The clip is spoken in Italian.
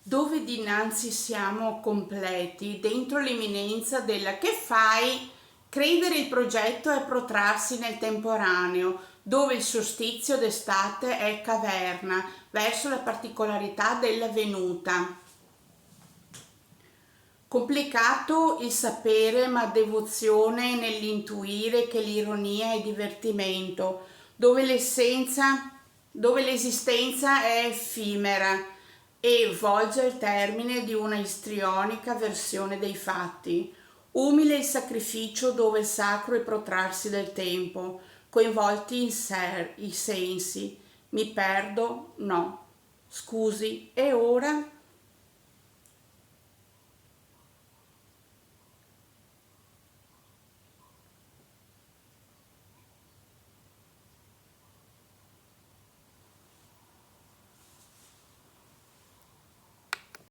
dove dinanzi siamo completi, dentro l'imminenza della che fai, credere il progetto e protrarsi nel temporaneo, dove il solstizio d'estate è caverna, verso la particolarità della venuta. Complicato il sapere, ma devozione nell'intuire che l'ironia è divertimento, dove l'esistenza è effimera e volge al termine di una istrionica versione dei fatti. Umile il sacrificio dove è sacro il protrarsi del tempo, coinvolti i sensi. Mi perdo? No. Scusi, e ora?